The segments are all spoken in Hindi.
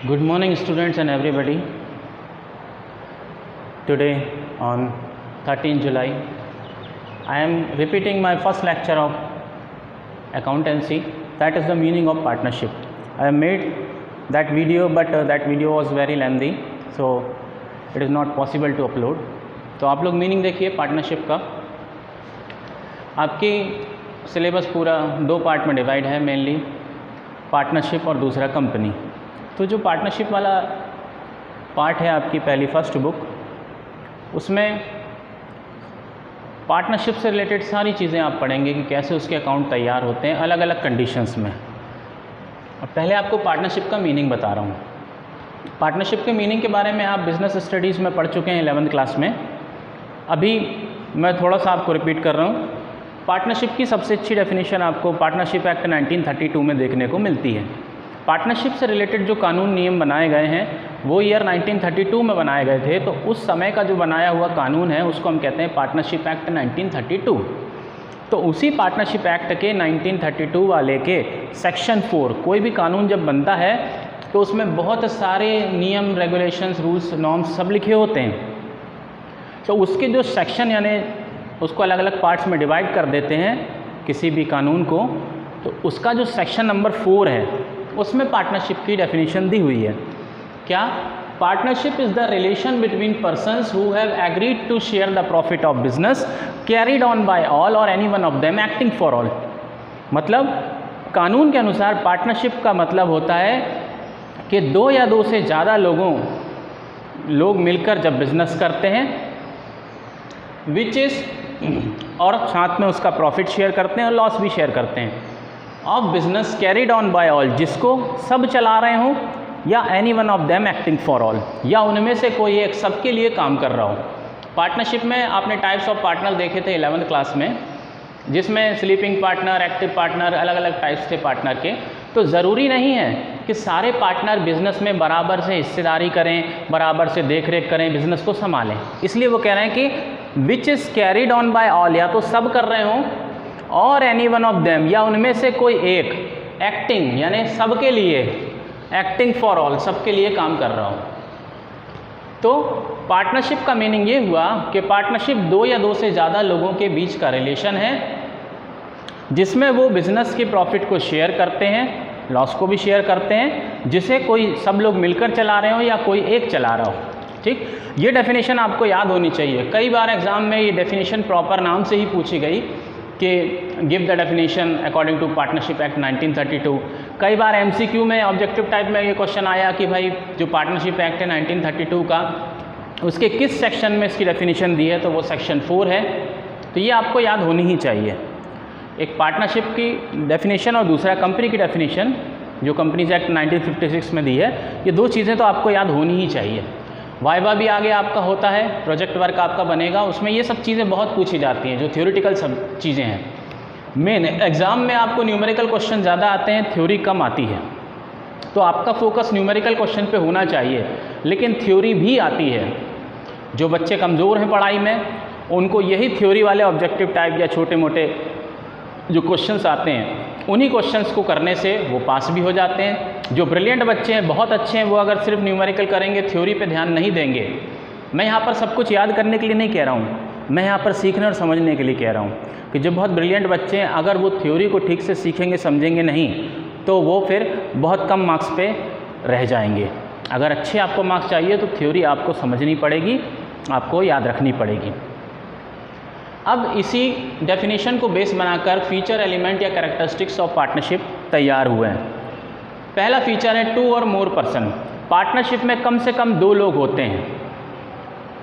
Good morning, students and everybody. Today, on 13 July, I am repeating my first lecture of accountancy, that is the meaning of partnership. I have made that video, but that video was very lengthy, so it is not possible to upload. तो आप लोग मीनिंग देखिए पार्टनरशिप का। आपकी सिलेबस पूरा दो पार्ट में डिवाइड है, मेनली पार्टनरशिप और दूसरा कंपनी। तो जो पार्टनरशिप वाला पार्ट है आपकी पहली फर्स्ट बुक, उसमें पार्टनरशिप से रिलेटेड सारी चीज़ें आप पढ़ेंगे कि कैसे उसके अकाउंट तैयार होते हैं अलग अलग कंडीशंस में। अब पहले आपको पार्टनरशिप का मीनिंग बता रहा हूँ। पार्टनरशिप के मीनिंग के बारे में आप बिज़नेस स्टडीज़ में पढ़ चुके हैं 11th क्लास में। अभी मैं थोड़ा सा आपको रिपीट कर रहा हूँ। पार्टनरशिप की सबसे अच्छी डेफिनेशन आपको पार्टनरशिप एक्ट 1932 में देखने को मिलती है। पार्टनरशिप से रिलेटेड जो कानून नियम बनाए गए हैं वो ईयर 1932 में बनाए गए थे, तो उस समय का जो बनाया हुआ कानून है उसको हम कहते हैं पार्टनरशिप एक्ट 1932। तो उसी पार्टनरशिप एक्ट के 1932 वाले के सेक्शन 4, कोई भी कानून जब बनता है तो उसमें बहुत सारे नियम, रेगुलेशंस, रूल्स, नॉर्म्स सब लिखे होते हैं। तो उसके जो सेक्शन यानी उसको अलग अलग पार्ट्स में डिवाइड कर देते हैं किसी भी कानून को, तो उसका जो सेक्शन नंबर 4 है उसमें पार्टनरशिप की डेफिनेशन दी हुई है। क्या? Partnership is the relation between persons who have agreed to share the profit of business carried on by all और any one of them acting for all. मतलब कानून के अनुसार पार्टनरशिप का मतलब होता है कि दो या दो से ज़्यादा लोग मिलकर जब बिजनेस करते हैं विच इज़, और साथ में उसका प्रॉफिट शेयर करते हैं और लॉस भी शेयर करते हैं, of business carried on by all, जिसको सब चला रहे हों, या any one of them acting for all, या उनमें से कोई एक सबके लिए काम कर रहा हो। पार्टनरशिप में आपने टाइप्स ऑफ पार्टनर देखे थे 11th क्लास में, जिसमें स्लीपिंग पार्टनर, एक्टिव पार्टनर, अलग अलग टाइप्स थे पार्टनर के। तो ज़रूरी नहीं है कि सारे पार्टनर बिजनेस में बराबर से हिस्सेदारी करें, बराबर से देख रेख करें, बिजनेस को संभालें। इसलिए वो कह रहे हैं कि which is carried on by all, या तो सब कर रहे हों, और एनी वन ऑफ देम, या उनमें से कोई एक, एक्टिंग यानी सबके लिए, एक्टिंग फॉर ऑल, सबके लिए काम कर रहा हो। तो पार्टनरशिप का मीनिंग ये हुआ कि पार्टनरशिप दो या दो से ज़्यादा लोगों के बीच का रिलेशन है जिसमें वो बिजनेस के प्रॉफिट को शेयर करते हैं, लॉस को भी शेयर करते हैं, जिसे कोई सब लोग मिलकर चला रहे हो या कोई एक चला रहा हो। ठीक, ये डेफिनेशन आपको याद होनी चाहिए। कई बार एग्जाम में ये डेफिनेशन प्रॉपर नाम से ही पूछी गई कि give the definition according to partnership act 1932। कई बार एमसीक्यू में ऑब्जेक्टिव टाइप में ये क्वेश्चन आया कि भाई जो पार्टनरशिप एक्ट है 1932 का, उसके किस सेक्शन में इसकी डेफिनेशन दी है, तो वो सेक्शन 4 है। तो ये आपको याद होनी ही चाहिए। एक पार्टनरशिप की डेफिनेशन और दूसरा कंपनी की डेफिनेशन जो कंपनीज एक्ट 1956 में दी है, ये दो चीज़ें तो आपको याद होनी ही चाहिए। वाइवा भी आगे आपका होता है, प्रोजेक्ट वर्क आपका बनेगा, उसमें ये सब चीज़ें बहुत पूछी जाती हैं जो थ्योरेटिकल सब चीज़ें हैं। मेन एग्ज़ाम में आपको न्यूमेरिकल क्वेश्चन ज़्यादा आते हैं, थ्योरी कम आती है, तो आपका फोकस न्यूमेरिकल क्वेश्चन पे होना चाहिए। लेकिन थ्योरी भी आती है। जो बच्चे कमज़ोर हैं पढ़ाई में, उनको यही थ्योरी वाले ऑब्जेक्टिव टाइप या छोटे मोटे जो क्वेश्चंस आते हैं, उन्हीं क्वेश्चंस को करने से वो पास भी हो जाते हैं। जो ब्रिलियंट बच्चे हैं, बहुत अच्छे हैं, वो अगर सिर्फ न्यूमेरिकल करेंगे, थ्योरी पे ध्यान नहीं देंगे। मैं यहाँ पर सब कुछ याद करने के लिए नहीं कह रहा हूँ, मैं यहाँ पर सीखने और समझने के लिए कह रहा हूँ कि जो बहुत ब्रिलियंट बच्चे हैं, अगर वो थ्योरी को ठीक से सीखेंगे, समझेंगे नहीं, तो वो फिर बहुत कम मार्क्स पे रह जाएंगे। अगर अच्छे आपको मार्क्स चाहिए तो थ्योरी आपको समझनी पड़ेगी, आपको याद रखनी पड़ेगी। अब इसी डेफिनेशन को बेस बनाकर फीचर, एलिमेंट या कैरेक्टरिस्टिक्स ऑफ पार्टनरशिप तैयार हुए हैं। पहला फीचर है 2 और मोर पर्सन। पार्टनरशिप में कम से कम 2 लोग होते हैं।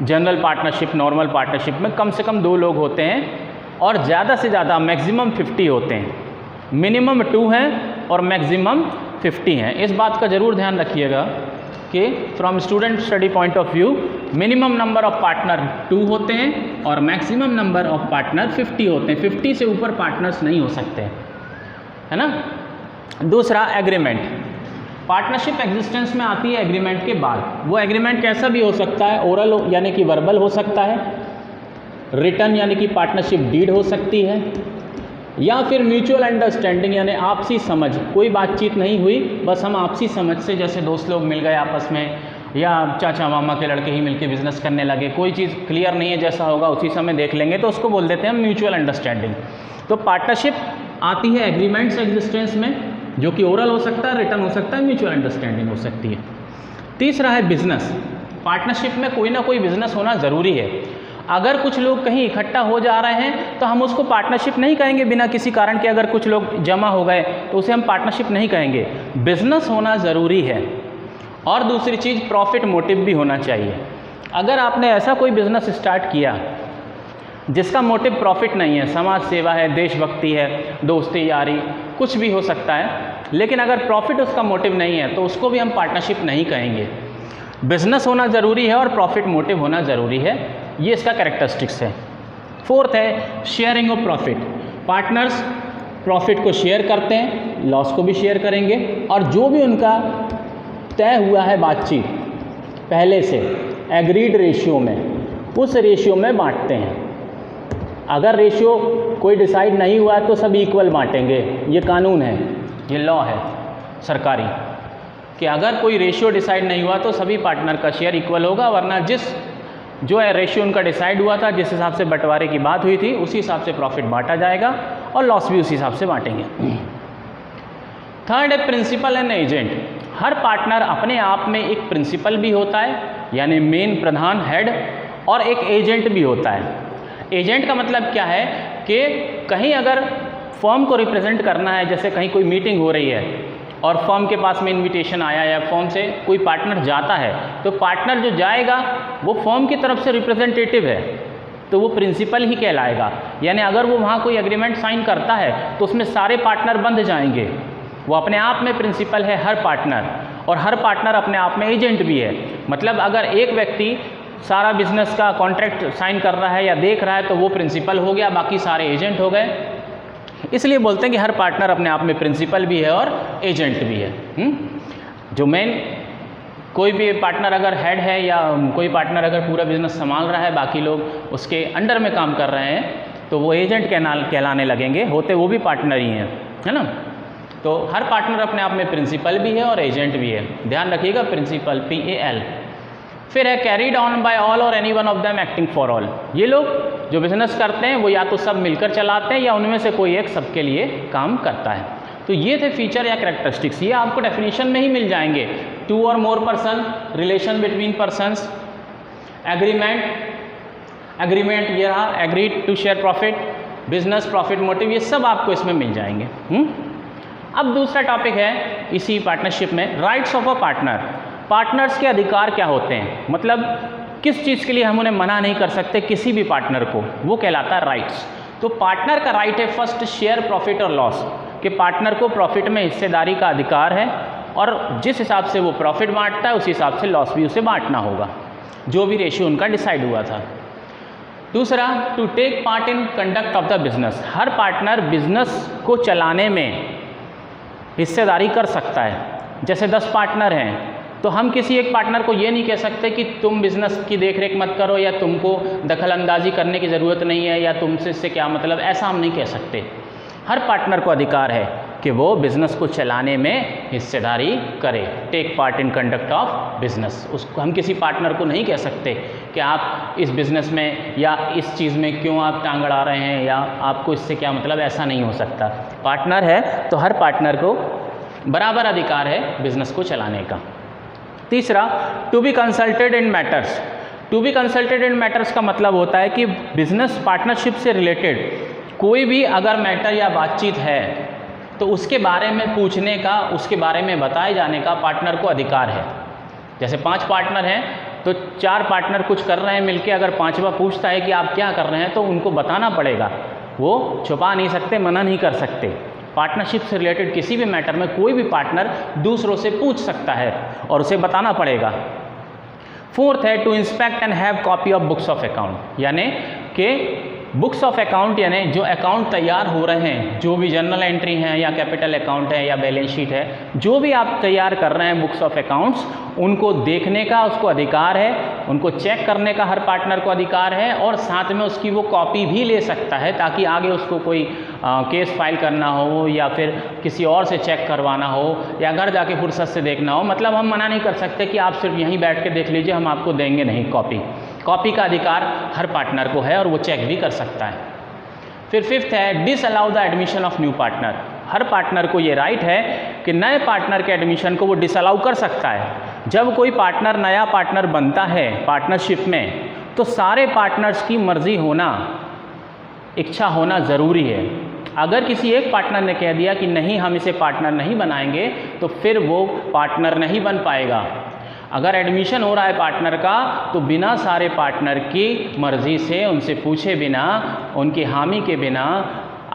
जनरल पार्टनरशिप, नॉर्मल पार्टनरशिप में कम से कम 2 लोग होते हैं, और ज़्यादा से ज़्यादा मैक्सिमम 50 होते हैं। मिनिमम 2 हैं और मैक्सिमम 50 हैं। इस बात का ज़रूर ध्यान रखिएगा कि from student study point of view minimum number of partner 2 होते हैं और मैक्सिमम नंबर ऑफ पार्टनर 50 होते हैं। 50 से ऊपर पार्टनर्स नहीं हो सकते, है ना। दूसरा, एग्रीमेंट। पार्टनरशिप एग्जिस्टेंस में आती है एग्रीमेंट के बाद। वो एग्रीमेंट कैसा भी हो सकता है, ओरल यानी कि वर्बल हो सकता है, रिटन यानी कि पार्टनरशिप डीड हो सकती है, या फिर म्यूचुअल अंडरस्टैंडिंग यानी आपसी समझ, कोई बातचीत नहीं हुई, बस हम आपसी समझ से, जैसे दोस्त लोग मिल गए आपस में या चाचा मामा के लड़के ही मिलके बिजनेस करने लगे, कोई चीज़ क्लियर नहीं है, जैसा होगा उसी समय देख लेंगे, तो उसको बोल देते हैं हम म्यूचुअल अंडरस्टैंडिंग। तो पार्टनरशिप आती है एग्रीमेंट्स एग्जिस्टेंस में, जो कि ओरल हो सकता है, रिटर्न हो सकता है, म्यूचुअल अंडरस्टैंडिंग हो सकती है। तीसरा है बिजनेस। पार्टनरशिप में कोई ना कोई बिजनेस होना ज़रूरी है। अगर कुछ लोग कहीं इकट्ठा हो जा रहे हैं तो हम उसको पार्टनरशिप नहीं कहेंगे बिना किसी कारण के। अगर कुछ लोग जमा हो गए तो उसे हम पार्टनरशिप नहीं कहेंगे। बिजनेस होना ज़रूरी है। और दूसरी चीज़, प्रॉफिट मोटिव भी होना चाहिए। अगर आपने ऐसा कोई बिजनेस स्टार्ट किया जिसका मोटिव प्रॉफिट नहीं है, समाज सेवा है, देशभक्ति है, दोस्ती यारी, कुछ भी हो सकता है, लेकिन अगर प्रॉफिट उसका मोटिव नहीं है तो उसको भी हम पार्टनरशिप नहीं कहेंगे। बिजनेस होना ज़रूरी है और प्रॉफिट मोटिव होना ज़रूरी है, ये इसका कैरेक्टरिस्टिक्स है। फोर्थ है sharing of profit. Partners profit को शेयर करते हैं, लॉस को भी शेयर करेंगे, और जो भी उनका तय हुआ है बातचीत पहले से एग्रीड रेशियो में, उस रेशियो में बांटते हैं। अगर रेशियो कोई डिसाइड नहीं हुआ तो सब इक्वल बांटेंगे, ये कानून है, ये लॉ है सरकारी, कि अगर कोई रेशियो डिसाइड नहीं हुआ तो सभी पार्टनर का शेयर इक्वल होगा, वरना जो है रेशियो उनका डिसाइड हुआ था, जिस हिसाब से बंटवारे की बात हुई थी, उसी हिसाब से प्रॉफिट बांटा जाएगा और लॉस भी उसी हिसाब से बांटेंगे। थर्ड है प्रिंसिपल एंड एजेंट। हर पार्टनर अपने आप में एक प्रिंसिपल भी होता है, यानी मेन प्रधान हेड, और एक एजेंट भी होता है। एजेंट का मतलब क्या है कि कहीं अगर फर्म को रिप्रेजेंट करना है, जैसे कहीं कोई मीटिंग हो रही है और फर्म के पास में इनविटेशन आया या फर्म से कोई पार्टनर जाता है, तो पार्टनर जो जाएगा वो फर्म की तरफ से रिप्रेजेंटेटिव है, तो वो प्रिंसिपल ही कहलाएगा। यानी अगर वो वहाँ कोई एग्रीमेंट साइन करता है तो उसमें सारे पार्टनर बंध जाएंगे। वो अपने आप में प्रिंसिपल है हर पार्टनर, और हर पार्टनर अपने आप में एजेंट भी है। मतलब अगर एक व्यक्ति सारा बिजनेस का कॉन्ट्रैक्ट साइन कर रहा है या देख रहा है तो वो प्रिंसिपल हो गया, बाकी सारे एजेंट हो गए। इसलिए बोलते हैं कि हर पार्टनर अपने आप में प्रिंसिपल भी है और एजेंट भी है। जो मेन कोई भी पार्टनर अगर हेड है या कोई पार्टनर अगर पूरा बिजनेस संभाल रहा है, बाकी लोग उसके अंडर में काम कर रहे हैं, तो वो एजेंट कहलाने लगेंगे, होते वो भी पार्टनर ही हैं, है ना। तो हर पार्टनर अपने आप में प्रिंसिपल भी है और एजेंट भी है, ध्यान रखिएगा, प्रिंसिपल PAL। फिर है कैरीड ऑन बाय ऑल और any one of them acting for all. ये लोग जो बिजनेस करते हैं वो या तो सब मिलकर चलाते हैं या उनमें से कोई एक सबके लिए काम करता है। तो ये थे फीचर या कैरेक्टरिस्टिक्स, ये आपको डेफिनेशन में ही मिल जाएंगे। 2 और more person, relation between persons, agreement ये रहा, agreed to share profit, business, profit motive, ये सब आपको इसमें मिल जाएंगे। अब दूसरा टॉपिक है इसी पार्टनरशिप में, rights of a partner. Partners के अधिकार क्या होते हैं, मतलब किस चीज़ के लिए हम उन्हें मना नहीं कर सकते किसी भी पार्टनर को, वो कहलाता है राइट्स। तो पार्टनर का राइट है फर्स्ट शेयर प्रॉफिट और लॉस, कि पार्टनर को प्रॉफिट में हिस्सेदारी का अधिकार है, और जिस हिसाब से वो प्रॉफिट बांटता है उस हिसाब से लॉस भी उसे बांटना होगा, जो भी रेशियो उनका डिसाइड हुआ था। दूसरा, to take part in conduct of the business. हर पार्टनर बिजनेस को चलाने में हिस्सेदारी कर सकता है। जैसे 10 पार्टनर हैं तो हम किसी एक पार्टनर को ये नहीं कह सकते कि तुम बिज़नेस की देखरेख मत करो, या तुमको दखल अंदाजी करने की ज़रूरत नहीं है, या तुमसे इससे क्या मतलब, ऐसा हम नहीं कह सकते। हर पार्टनर को अधिकार है कि वो बिज़नेस को चलाने में हिस्सेदारी करे, take part in conduct of business. उसको हम किसी पार्टनर को नहीं कह सकते कि आप इस बिज़नेस में या इस चीज़ में क्यों आप टांग अड़ा रहे हैं, या आपको इससे क्या मतलब, ऐसा नहीं हो सकता। पार्टनर है तो हर पार्टनर को बराबर अधिकार है बिज़नेस को चलाने का। तीसरा, to be consulted in matters. To be consulted in matters का मतलब होता है कि बिजनेस पार्टनरशिप से रिलेटेड कोई भी अगर मैटर या बातचीत है तो उसके बारे में पूछने का, उसके बारे में बताए जाने का पार्टनर को अधिकार है। जैसे 5 पार्टनर हैं तो 4 पार्टनर कुछ कर रहे हैं मिलके, अगर 5वां पूछता है कि आप क्या कर रहे हैं तो उनको बताना पड़ेगा, वो छुपा नहीं सकते, मना नहीं कर सकते। पार्टनरशिप से रिलेटेड किसी भी मैटर में कोई भी पार्टनर दूसरों से पूछ सकता है और उसे बताना पड़ेगा। फोर्थ है to inspect and have copy of books of account, यानी कि बुक्स ऑफ अकाउंट यानी जो अकाउंट तैयार हो रहे हैं, जो भी जर्नल एंट्री हैं या कैपिटल अकाउंट है या बैलेंस शीट है, जो भी आप तैयार कर रहे हैं बुक्स ऑफ अकाउंट्स, उनको देखने का उसको अधिकार है, उनको चेक करने का हर पार्टनर को अधिकार है और साथ में उसकी वो कॉपी भी ले सकता है ताकि आगे उसको कोई केस फाइल करना हो या फिर किसी और से चेक करवाना हो या घर जाके फुर्सत से देखना हो। मतलब हम मना नहीं कर सकते कि आप सिर्फ यहीं बैठ के देख लीजिए, हम आपको देंगे नहीं कॉपी का अधिकार हर पार्टनर को है और वो चेक भी कर सकता है। फिर फिफ्थ है disallow the admission of new partner. Her partner को ये राइट है कि नए पार्टनर के एडमिशन को वो डिसअलाउ कर सकता है। जब कोई पार्टनर नया पार्टनर बनता है पार्टनरशिप में तो सारे पार्टनर्स की मर्जी होना, इच्छा होना ज़रूरी है। अगर किसी एक पार्टनर ने कह दिया कि नहीं हम इसे पार्टनर नहीं बनाएंगे तो फिर वो पार्टनर नहीं बन पाएगा। अगर एडमिशन हो रहा है पार्टनर का तो बिना सारे पार्टनर की मर्ज़ी से, उनसे पूछे बिना, उनकी हामी के बिना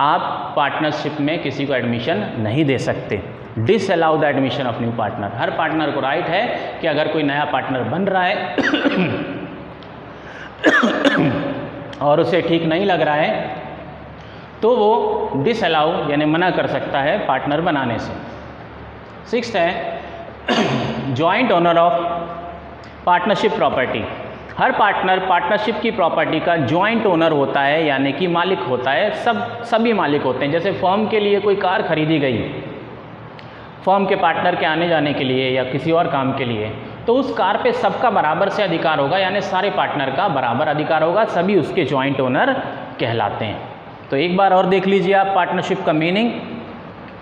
आप पार्टनरशिप में किसी को एडमिशन नहीं दे सकते। Disallow the admission of new partner. Her partner को राइट है कि अगर कोई नया पार्टनर बन रहा है और उसे ठीक नहीं लग रहा है तो वो डिसअलाउ यानी मना कर सकता है पार्टनर बनाने से। सिक्स्थ है joint owner of partnership property. Her partner partnership की प्रॉपर्टी का जॉइंट ओनर होता है यानी कि मालिक होता है। सभी मालिक होते हैं। जैसे फर्म के लिए कोई कार खरीदी गई फर्म के पार्टनर के आने जाने के लिए या किसी और काम के लिए, तो उस कार पे सबका बराबर से अधिकार होगा यानी सारे पार्टनर का बराबर अधिकार होगा, सभी उसके जॉइंट ओनर कहलाते हैं। तो एक बार और देख लीजिए आप पार्टनरशिप का मीनिंग,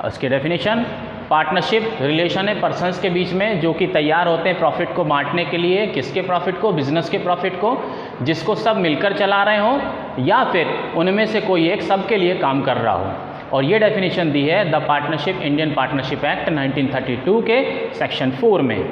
उसकी डेफिनेशन। पार्टनरशिप रिलेशन है पर्सन्स के बीच में जो कि तैयार होते हैं प्रॉफिट को बांटने के लिए। किसके प्रॉफिट को? बिजनेस के प्रॉफिट को, जिसको सब मिलकर चला रहे हो या फिर उनमें से कोई एक सबके लिए काम कर रहा हो। और ये डेफिनेशन दी है the partnership Indian partnership act 1932 के सेक्शन 4 में।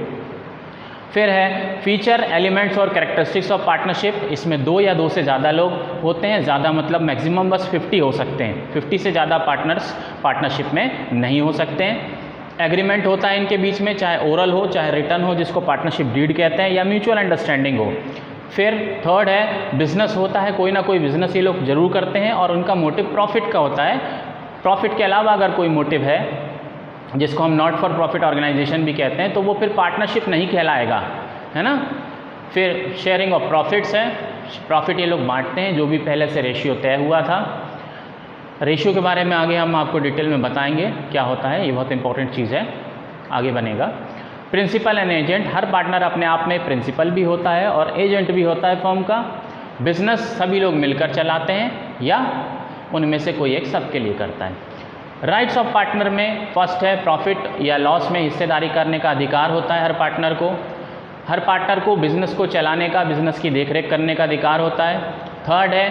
फिर है फीचर, एलिमेंट्स और कैरेक्टरिस्टिक्स ऑफ पार्टनरशिप। इसमें 2 या 2 से ज़्यादा लोग होते हैं। ज़्यादा मतलब मैक्सिमम बस 50 हो सकते हैं। 50 से ज़्यादा पार्टनर्स पार्टनरशिप में नहीं हो सकते हैं। एग्रीमेंट होता है इनके बीच में, चाहे ओरल हो चाहे रिटर्न हो, जिसको पार्टनरशिप डीड कहते हैं, या म्यूचुअल अंडरस्टैंडिंग हो। फिर थर्ड है बिजनेस होता है, कोई ना कोई बिजनेस ये लोग जरूर करते हैं और उनका मोटिव प्रॉफिट का होता है। प्रॉफिट के अलावा अगर कोई मोटिव है जिसको हम नॉट फॉर प्रॉफिट ऑर्गेनाइजेशन भी कहते हैं तो वो फिर पार्टनरशिप नहीं कहलाएगा, है ना। फिर शेयरिंग ऑफ प्रॉफिट्स है, प्रॉफिट ये लोग बांटते हैं जो भी पहले से रेशियो तय हुआ था। रेशियो के बारे में आगे हम आपको डिटेल में बताएंगे क्या होता है, ये बहुत इंपॉर्टेंट चीज़ है, आगे बनेगा। प्रिंसिपल एंड एजेंट, हर पार्टनर अपने आप में प्रिंसिपल भी होता है और एजेंट भी होता है फर्म का। बिजनेस सभी लोग मिलकर चलाते हैं या उनमें से कोई एक सबके लिए करता है। राइट्स ऑफ पार्टनर में फर्स्ट है प्रॉफिट या लॉस में हिस्सेदारी करने का अधिकार होता है हर पार्टनर को। हर पार्टनर को बिजनेस को चलाने का, बिजनेस की देखरेख करने का अधिकार होता है। थर्ड है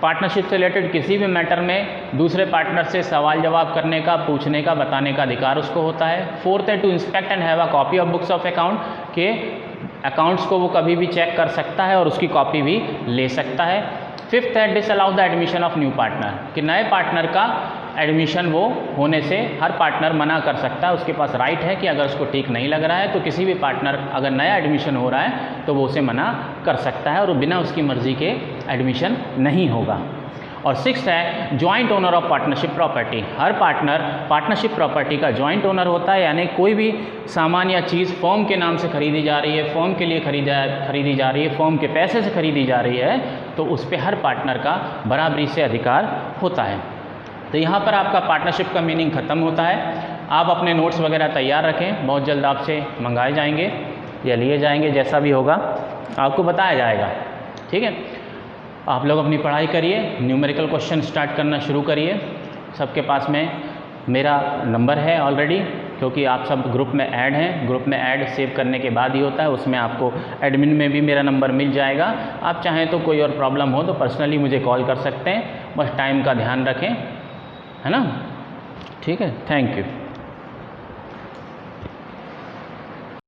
पार्टनरशिप से रिलेटेड किसी भी मैटर में दूसरे पार्टनर से सवाल जवाब करने का, पूछने का, बताने का अधिकार उसको होता है। फोर्थ है to inspect and have a copy of books of account, के अकाउंट्स को वो कभी भी चेक कर सकता है और उसकी कॉपी भी ले सकता है। फिफ्थ है disallow the admission of new partner, कि नए पार्टनर का एडमिशन वो होने से हर पार्टनर मना कर सकता है। उसके पास राइट है कि अगर उसको ठीक नहीं लग रहा है तो किसी भी पार्टनर अगर नया एडमिशन हो रहा है तो वो उसे मना कर सकता है और बिना उसकी मर्जी के एडमिशन नहीं होगा। और सिक्स्थ है joint owner of partnership property, her partner partnership property का जॉइंट ओनर होता है, यानी कोई भी सामान या चीज़ फर्म के नाम से खरीदी जा रही है, फर्म के लिए खरीदी जा रही है, फर्म के पैसे से खरीदी जा रही है, तो उस पर हर पार्टनर का बराबरी से अधिकार होता है। तो यहाँ पर आपका पार्टनरशिप का मीनिंग ख़त्म होता है। आप अपने नोट्स वगैरह तैयार रखें, बहुत जल्द आपसे मंगाए जाएंगे या लिए जाएंगे, जैसा भी होगा आपको बताया जाएगा, ठीक है। आप लोग अपनी पढ़ाई करिए, न्यूमेरिकल क्वेश्चन स्टार्ट करना शुरू करिए। सबके पास में मेरा नंबर है ऑलरेडी, क्योंकि आप सब ग्रुप में ऐड हैं। ग्रुप में ऐड सेव करने के बाद ही होता है, उसमें आपको एडमिन में भी मेरा नंबर मिल जाएगा। आप चाहें तो कोई और प्रॉब्लम हो तो पर्सनली मुझे कॉल कर सकते हैं, बस टाइम का ध्यान रखें, है ना। ठीक है, थैंक यू।